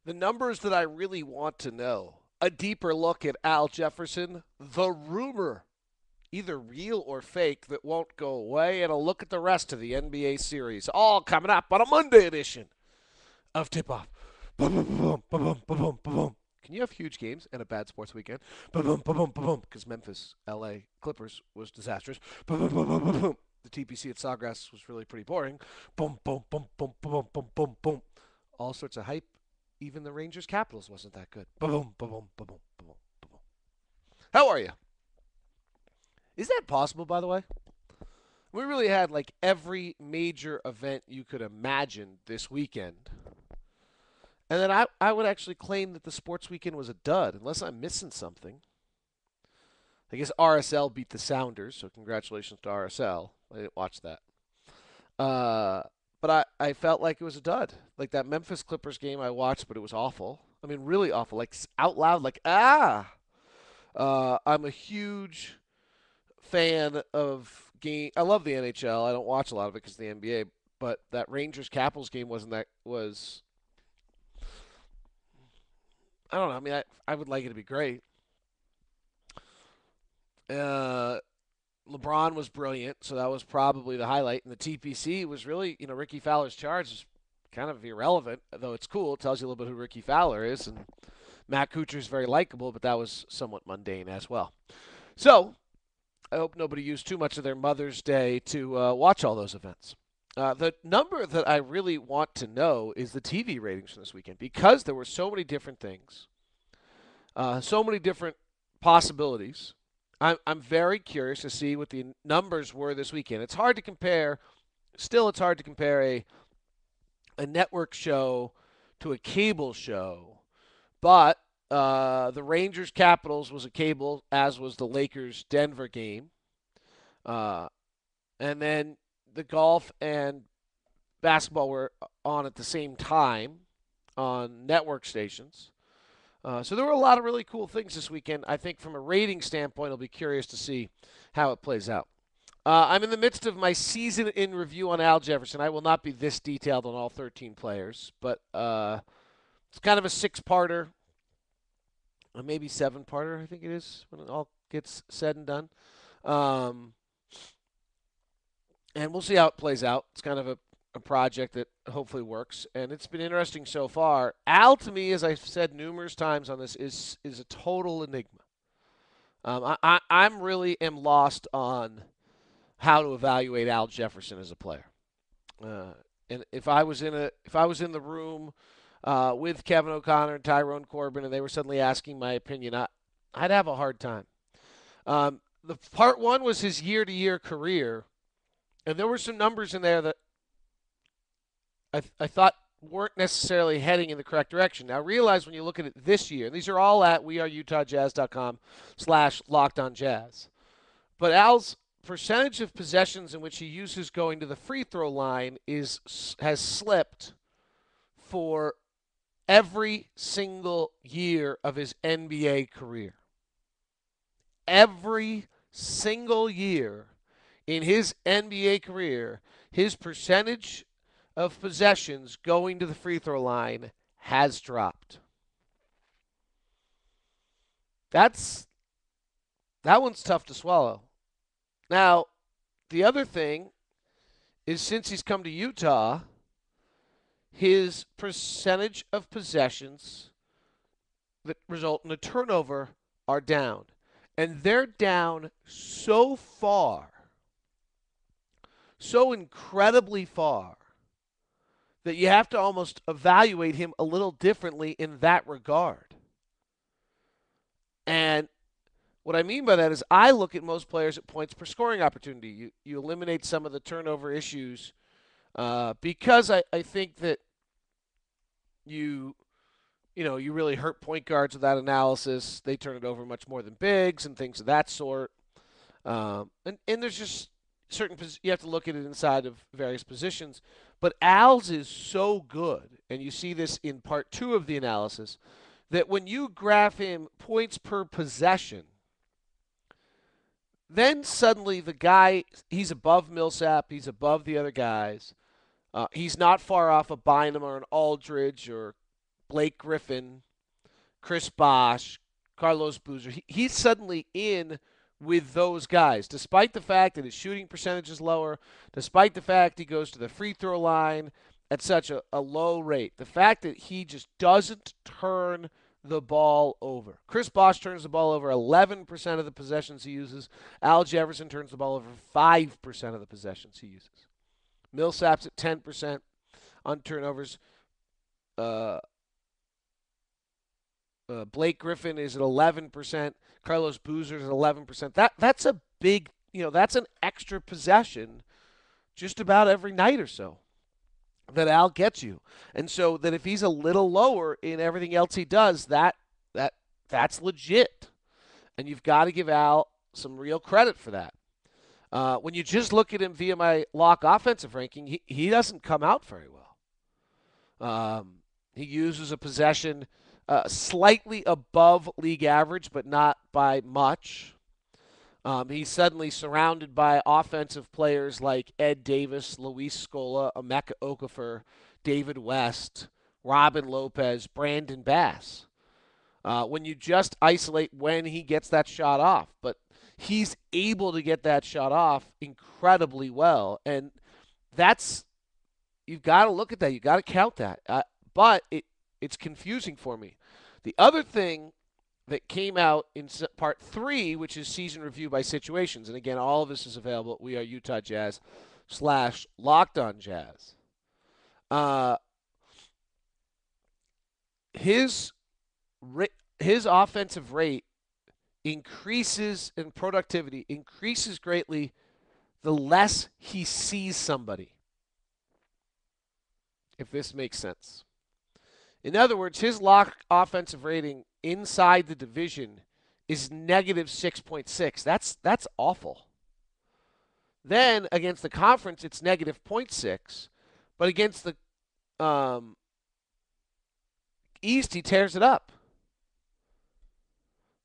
The numbers that I really want to know. A deeper look at Al Jefferson, the rumor, either real or fake, that won't go away, and a look at the rest of the NBA series. All coming up on a Monday edition of Tip Off. Boom, boom, boom, boom, boom, boom, boom, boom. Can you have huge games and a bad sports weekend? Boom, boom, boom, boom, boom, boom. Because Memphis, LA Clippers was disastrous. Boom, boom, boom, boom, boom, boom. The TPC at Sawgrass was really pretty boring. Boom, boom, boom, boom, boom, boom, boom, boom, boom. All sorts of hype. Even the Rangers Capitals wasn't that good. Boom, boom, boom, boom, boom, boom, boom, boom. How are you? Is that possible, by the way? We really had like every major event you could imagine this weekend. And then I would actually claim that the sports weekend was a dud, unless I'm missing something. I guess RSL beat the Sounders, so congratulations to RSL. I didn't watch that. Uh, but I felt like it was a dud. Like that Memphis Clippers game I watched, but it was awful. I mean, really awful. Like out loud, like, ah! I'm a huge fan of game. I love the NHL. I don't watch a lot of it because of the NBA. But that Rangers Capitals game wasn't that was. I don't know. I mean, I would like it to be great. Uh, LeBron was brilliant, so that was probably the highlight. And the TPC was really, Ricky Fowler's charge is kind of irrelevant, though it's cool. It tells you a little bit who Ricky Fowler is. And Matt Kuchar is very likable, but that was somewhat mundane as well. So I hope nobody used too much of their Mother's Day to watch all those events. The number that I really want to know is the TV ratings from this weekend because there were so many different things, so many different possibilities. I'm very curious to see what the numbers were this weekend. It's hard to compare. Still, it's hard to compare a network show to a cable show. But the Rangers Capitals was a cable, as was the Lakers Denver game. Uh, and then the golf and basketball were on at the same time on network stations. So there were a lot of really cool things this weekend. I think from a rating standpoint, I'll be curious to see how it plays out. I'm in the midst of my season in review on Al Jefferson. I will not be this detailed on all 13 players, but it's kind of a six-parter, or maybe seven-parter, I think it is, when it all gets said and done. Um, and we'll see how it plays out. It's kind of a project that hopefully works, and it's been interesting so far. Al, to me, as I've said numerous times on this, is a total enigma. I'm really am lost on how to evaluate Al Jefferson as a player. Uh, and if I was in the room with Kevin O'Connor and Tyrone Corbin, and they were suddenly asking my opinion, I'd have a hard time. The part one was his year-to-year career, and there were some numbers in there that I thought weren't necessarily heading in the correct direction. Now, realize when you look at it this year, and these are all at weareutahjazz.com/lockedonjazz. But Al's percentage of possessions in which he uses going to the free throw line has slipped for every single year of his NBA career. Every single year in his NBA career, his percentage of possessions going to the free throw line has dropped. That one's tough to swallow. Now, the other thing is since he's come to Utah, his percentage of possessions that result in a turnover are down. And they're down so far, so incredibly far, that you have to almost evaluate him a little differently in that regard. And what I mean by that is I look at most players at points per scoring opportunity. You eliminate some of the turnover issues because I think that you you really hurt point guards with that analysis. They turn it over much more than bigs and things of that sort. And there's just certain you have to look at it inside of various positions. But Al's is so good, and you see this in part two of the analysis, that when you graph him points per possession, then suddenly the guy, he's above Millsap, he's above the other guys. He's not far off a Bynum or an Aldridge or Blake Griffin, Chris Bosh, Carlos Boozer. He's suddenly in with those guys, despite the fact that his shooting percentage is lower, despite the fact he goes to the free throw line at such a low rate. The fact that he just doesn't turn the ball over. Chris Bosh turns the ball over 11% of the possessions he uses. Al Jefferson turns the ball over 5% of the possessions he uses. Millsap's at 10% on turnovers. Uh, Blake Griffin is at 11%. Carlos Boozer is at 11%. That's a big, that's an extra possession just about every night or so that Al gets you. And so that if he's a little lower in everything else he does, that's legit. And you've got to give Al some real credit for that. When you just look at him via my Locke offensive ranking, he doesn't come out very well. He uses a possession slightly above league average, but not by much. He's suddenly surrounded by offensive players like Ed Davis, Luis Scola, Emeka Okafor, David West, Robin Lopez, Brandon Bass. When you just isolate when he gets that shot off. But he's able to get that shot off incredibly well. And you've got to look at that. You've got to count that. But it's confusing for me. The other thing that came out in part 3, which is season review by situations, and again, all of this is available at We Are Utah Jazz / Locked On Jazz. His offensive rate increases and productivity increases greatly the less he sees somebody, if this makes sense. In other words, his Locke offensive rating inside the division is negative 6.6. That's awful. Then against the conference, it's negative 0.6. But against the East, he tears it up.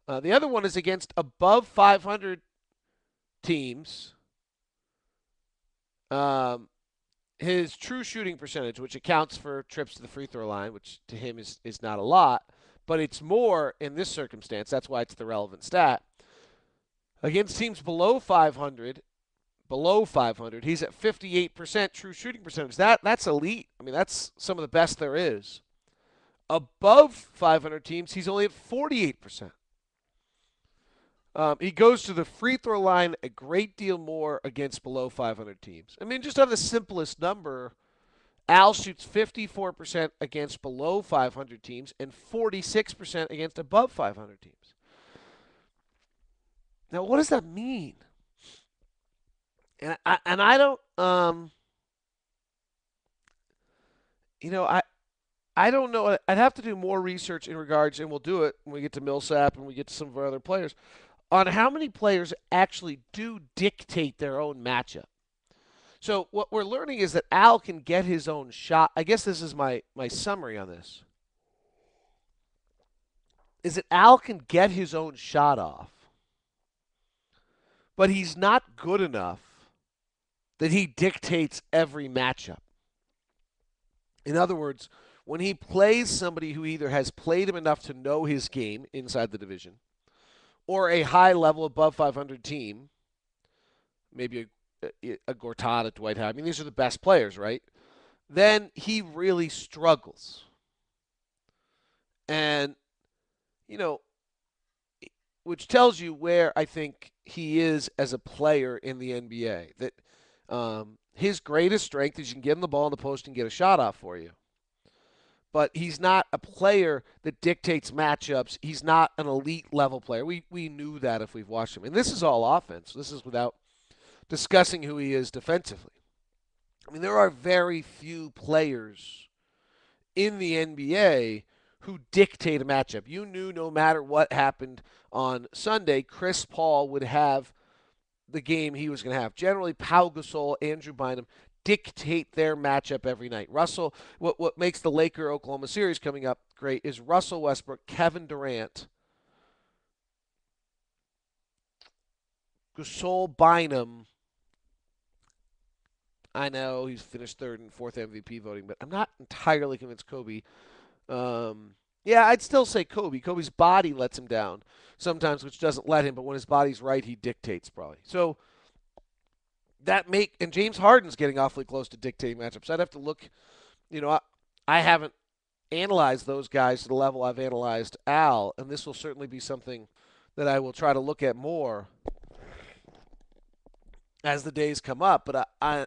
The other one is against above 500 teams. His true shooting percentage, which accounts for trips to the free throw line, which to him is not a lot, but it's more in this circumstance. That's why it's the relevant stat. Against teams below 500, he's at 58% true shooting percentage. That's elite. I mean, that's some of the best there is. Above 500 teams, he's only at 48%. He goes to the free throw line a great deal more against below 500 teams. I mean, just on the simplest number, Al shoots 54% against below 500 teams and 46% against above 500 teams. Now, what does that mean? And I don't, I don't know. I'd have to do more research in regards, and we'll do it when we get to Millsap and we get to some of our other players, on how many players actually do dictate their own matchup. So what we're learning is that Al can get his own shot. I guess this is my summary on this. Is that Al can get his own shot off, but he's not good enough that he dictates every matchup. In other words, when he plays somebody who either has played him enough to know his game inside the division, or a high level above 500 team, maybe a Gortat, Dwight Howard. I mean, these are the best players, right? Then he really struggles. And, which tells you where I think he is as a player in the NBA. That his greatest strength is you can get him the ball in the post and get a shot off for you. But he's not a player that dictates matchups. He's not an elite level player. We knew that if we've watched him. And this is all offense. This is without discussing who he is defensively. I mean, there are very few players in the NBA who dictate a matchup. You knew no matter what happened on Sunday, Chris Paul would have the game he was going to have. Generally, Pau Gasol, Andrew Bynum dictate their matchup every night. Russell, what makes the Laker-Oklahoma series coming up great is Russell Westbrook, Kevin Durant, Gasol, Bynum. I know he's finished third and fourth MVP voting, but I'm not entirely convinced Kobe. Um, yeah, I'd still say Kobe. Kobe's body lets him down sometimes, which doesn't let him. But when his body's right, he dictates probably. So and James Harden's getting awfully close to dictating matchups. I'd have to look. I haven't analyzed those guys to the level I've analyzed Al, and this will certainly be something that I will try to look at more as the days come up. But I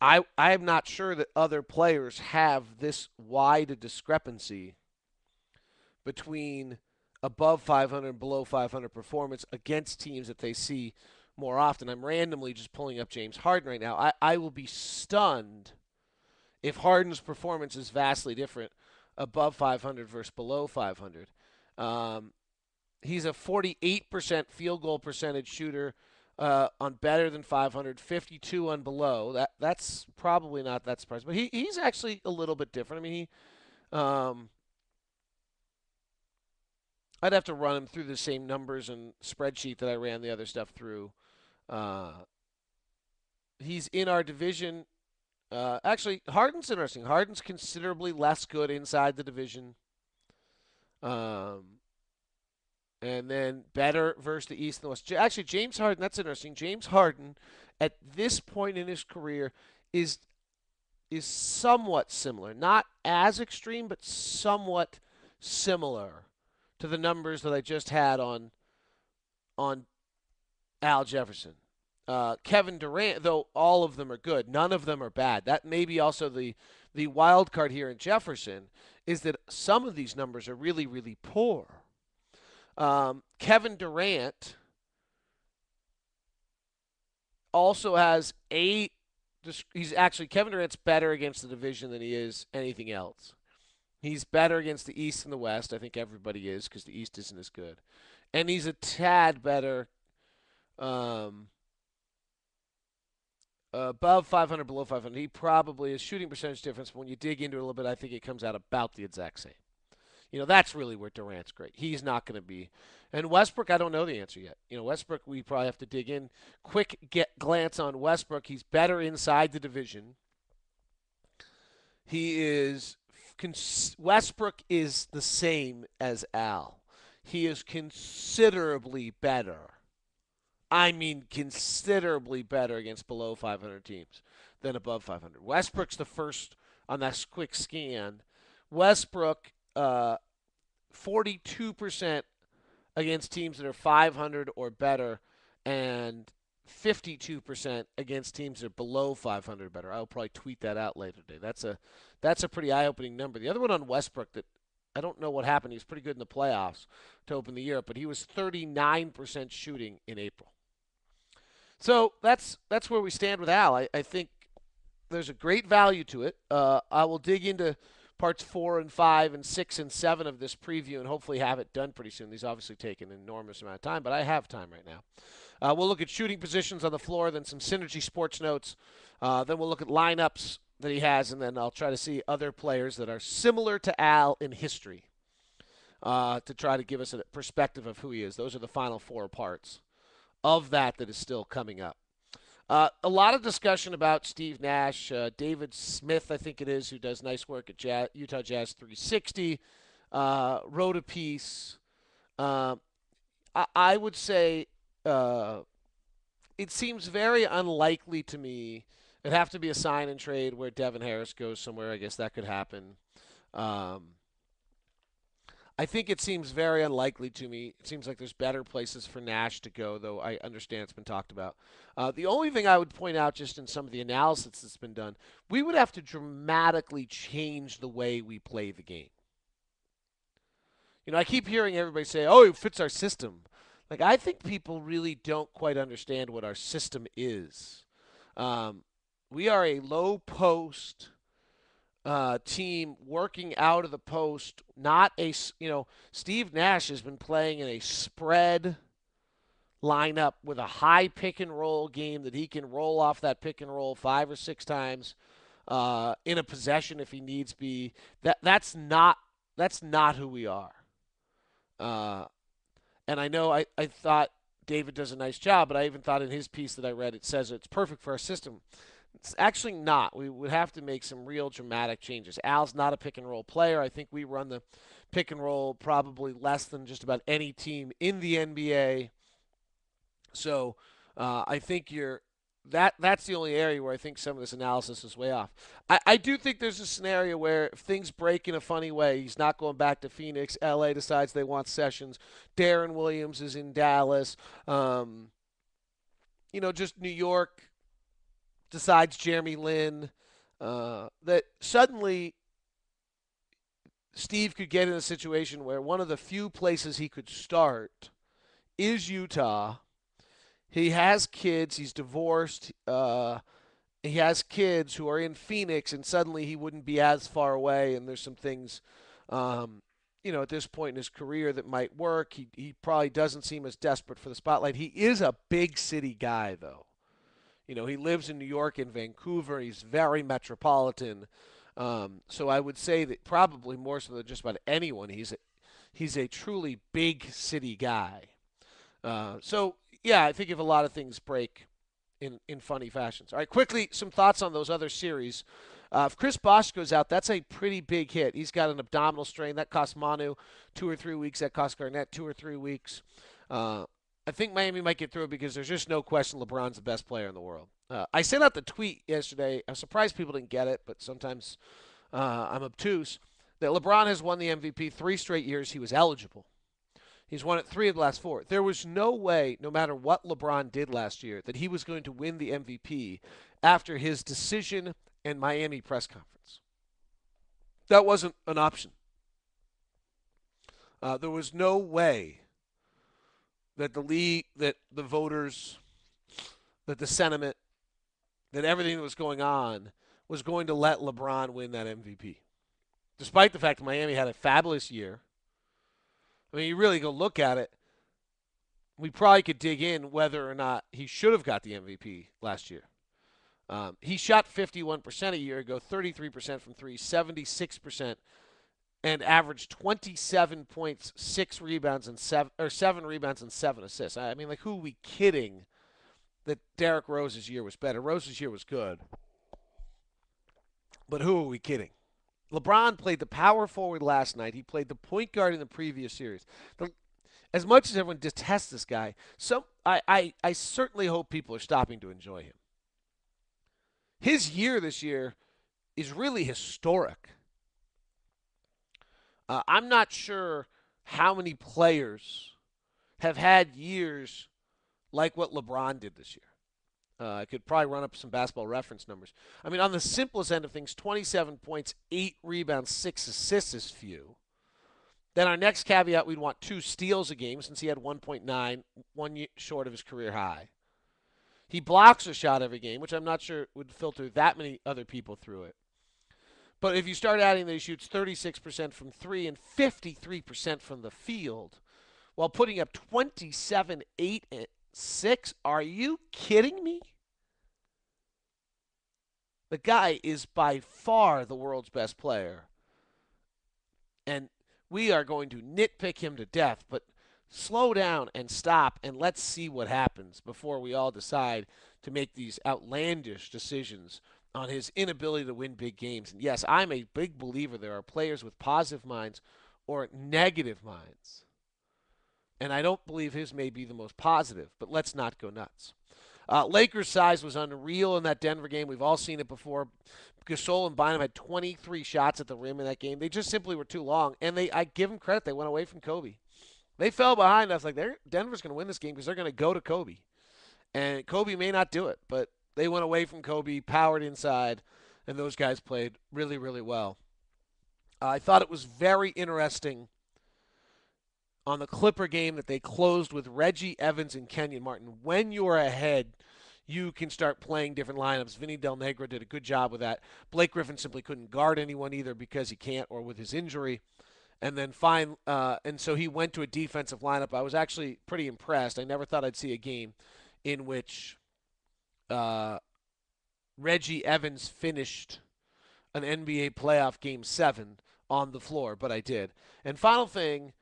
am not sure that other players have this wide a discrepancy between above 500 and below 500 performance against teams that they see more often. I'm randomly just pulling up James Harden right now. I will be stunned if Harden's performance is vastly different above 500 versus below 500. Um, he's a 48% field goal percentage shooter on better than 500, 52 on below. That's probably not that surprising, but he's actually a little bit different. I mean, I'd have to run him through the same numbers and spreadsheet that I ran the other stuff through. Uh, he's in our division. Actually, Harden's interesting. Harden's considerably less good inside the division. Um, and then better versus the East and the West. Actually, James Harden, that's interesting. James Harden, at this point in his career, is is somewhat similar. Not as extreme, but somewhat similar to the numbers that I just had on Al Jefferson. Kevin Durant, though all of them are good, none of them are bad. That may be also the wild card here in Jefferson is that some of these numbers are really, really poor. Kevin Durant also has a. He's actually Kevin Durant's better against the division than he is anything else. He's better against the East and the West. I think everybody is because the East isn't as good, and he's a tad better um, above 500, below 500. He probably is shooting percentage difference. But when you dig into it a little bit, I think it comes out about the exact same. That's really where Durant's great. He's not going to be. And Westbrook, I don't know the answer yet. Westbrook, we probably have to dig in. Quick glance on Westbrook. He's better inside the division. He is. Westbrook is the same as Al. He is considerably better. I mean, considerably better against below 500 teams than above 500. Westbrook's the first on that quick scan. Westbrook, 42% against teams that are 500 or better, and 52% against teams that are below 500 or better. I'll probably tweet that out later today. That's a pretty eye-opening number. The other one on Westbrook that I don't know what happened. He was pretty good in the playoffs to open the year, but he was 39% shooting in April. So that's where we stand with Al. I think there's a great value to it. I will dig into parts 4 and 5 and 6 and 7 of this preview and hopefully have it done pretty soon. These obviously take an enormous amount of time, but I have time right now. We'll look at shooting positions on the floor, then some synergy sports notes. Then we'll look at lineups that he has, and then I'll try to see other players that are similar to Al in history to try to give us a perspective of who he is. Those are the final 4 parts of that is still coming up. A lot of discussion about Steve Nash. David Smith, I think it is, who does nice work at Utah Jazz 360, wrote a piece. I would say it seems very unlikely to me. It'd have to be a sign and trade where Devin Harris goes somewhere. I guess that could happen. I think it seems very unlikely to me. It seems like there's better places for Nash to go, though I understand it's been talked about. The only thing I would point out, just in some of the analysis that's been done, we would have to dramatically change the way we play the game. I keep hearing everybody say, "Oh, it fits our system." Like, I think people really don't quite understand what our system is. We are a low post team working out of the post, not Steve Nash has been playing in a spread lineup with a high pick and roll game that he can roll off that pick and roll 5 or 6 times in a possession if he needs be. That's not who we are. And I know I thought David does a nice job, but I even thought in his piece that I read it says it's perfect for our system. It's actually not. We would have to make some real dramatic changes. Al's not a pick and roll player. I think we run the pick and roll probably less than just about any team in the NBA. So I think that's the only area where I think some of this analysis is way off. I do think there's a scenario where if things break in a funny way, he's not going back to Phoenix. LA decides they want Sessions. Darren Williams is in Dallas. Um, just New York decides Jeremy Lin. That suddenly Steve could get in a situation where one of the few places he could start is Utah. He has kids. He's divorced. He has kids who are in Phoenix, and suddenly he wouldn't be as far away. And there's some things, at this point in his career that might work. He probably doesn't seem as desperate for the spotlight. He is a big city guy, though. He lives in New York and Vancouver. He's very metropolitan. So I would say that probably more so than just about anyone, he's a truly big city guy. So yeah, I think if a lot of things break in funny fashions. All right, quickly some thoughts on those other series. If Chris Bosh goes out, that's a pretty big hit. He's got an abdominal strain that cost Manu 2 or 3 weeks. That cost Garnett 2 or 3 weeks. I think Miami might get through it because there's just no question LeBron's the best player in the world. I sent out the tweet yesterday. I'm surprised people didn't get it, but sometimes I'm obtuse. That LeBron has won the MVP 3 straight years he was eligible. He's won it 3 of the last 4. There was no way, no matter what LeBron did last year, that he was going to win the MVP after his decision and Miami press conference. That wasn't an option. There was no way that the league, that the voters, that the sentiment, that everything that was going on was going to let LeBron win that MVP. Despite the fact that Miami had a fabulous year. I mean, you really go look at it, we probably could dig in whether or not he should have got the MVP last year. He shot 51% a year ago, 33% from three, 76%, and averaged 27 points, 6 rebounds, and 7 rebounds and 7 assists. I mean, like, who are we kidding that Derrick Rose's year was better? Rose's year was good, but who are we kidding? LeBron played the power forward last night. He played the point guard in the previous series. As much as everyone detests this guy, I certainly hope people are stopping to enjoy him. His year this year is really historic. I'm not sure how many players have had years like what LeBron did this year. I could probably run up some basketball reference numbers. I mean, on the simplest end of things, 27 points, 8 rebounds, 6 assists is few. Then our next caveat, we'd want 2 steals a game since he had 1.9, one short of his career high. He blocks a shot every game, which I'm not sure would filter that many other people through it. But if you start adding that he shoots 36% from 3 and 53% from the field while putting up 27, 8, and 6, are you kidding me? The guy is by far the world's best player. And we are going to nitpick him to death, but slow down and stop and let's see what happens before we all decide to make these outlandish decisions on his inability to win big games. And yes, I'm a big believer there are players with positive minds or negative minds. And I don't believe his may be the most positive, but let's not go nuts. Lakers' size was unreal in that Denver game. We've all seen it before. Gasol and Bynum had 23 shots at the rim in that game. They just simply were too long, and I give them credit. They went away from Kobe. They fell behind. I was like, Denver's going to win this game because they're going to go to Kobe. And Kobe may not do it, but they went away from Kobe, powered inside, and those guys played really, really well. I thought it was very interesting on the Clipper game that they closed with Reggie Evans and Kenyon Martin. When you're ahead, you can start playing different lineups. Vinny Del Negro did a good job with that. Blake Griffin simply couldn't guard anyone either because he can't or with his injury. And then and so he went to a defensive lineup. I was actually pretty impressed. I never thought I'd see a game in which Reggie Evans finished an NBA playoff game 7 on the floor, but I did. And final thing,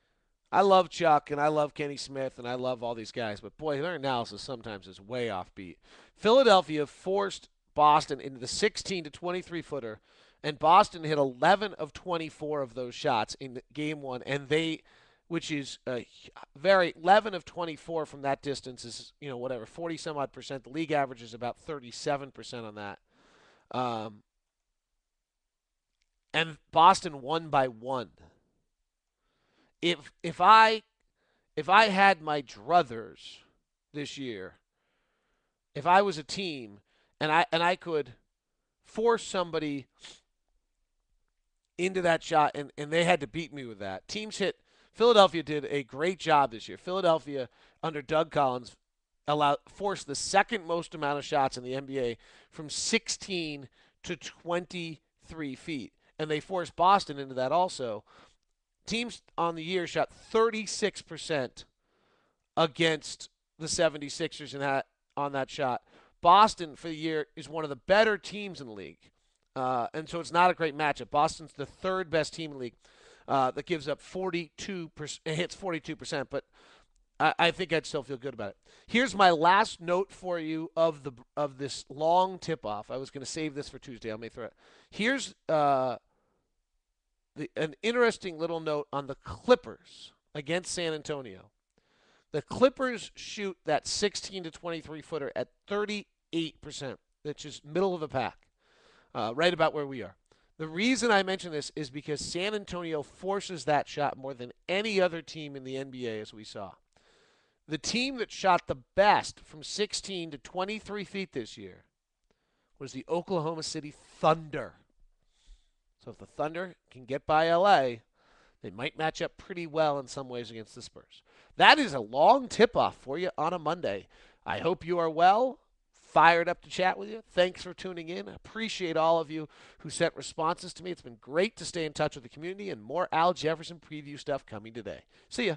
I love Chuck and I love Kenny Smith and I love all these guys, but boy, their analysis sometimes is way offbeat. Philadelphia forced Boston into the 16 to 23 footer, and Boston hit 11 of 24 of those shots in game one, and which is very 11 of 24 from that distance is whatever 40 some odd percent. The league average is about 37% on that, um, and Boston won by one. If I had my druthers this year, if I was a team and I could force somebody into that shot and they had to beat me with that. Philadelphia did a great job this year. Philadelphia under Doug Collins forced the second most amount of shots in the NBA from 16 to 23 feet. And they forced Boston into that also. Teams on the year shot 36% against the 76ers on that shot. Boston for the year is one of the better teams in the league. And so it's not a great matchup. Boston's the third best team in the league that gives up 42%, hits 42%, but I think I'd still feel good about it. Here's my last note for you of this long tip-off. I was going to save this for Tuesday. I may throw it. Here's an interesting little note on the Clippers against San Antonio. The Clippers shoot that 16 to 23 footer at 38%, which is middle of the pack. Right about where we are. The reason I mention this is because San Antonio forces that shot more than any other team in the NBA, as we saw. The team that shot the best from 16 to 23 feet this year was the Oklahoma City Thunder. So if the Thunder can get by LA, they might match up pretty well in some ways against the Spurs. That is a long tip-off for you on a Monday. I hope you are well. Fired up to chat with you. Thanks for tuning in. I appreciate all of you who sent responses to me. It's been great to stay in touch with the community, and more Al Jefferson preview stuff coming today. See ya.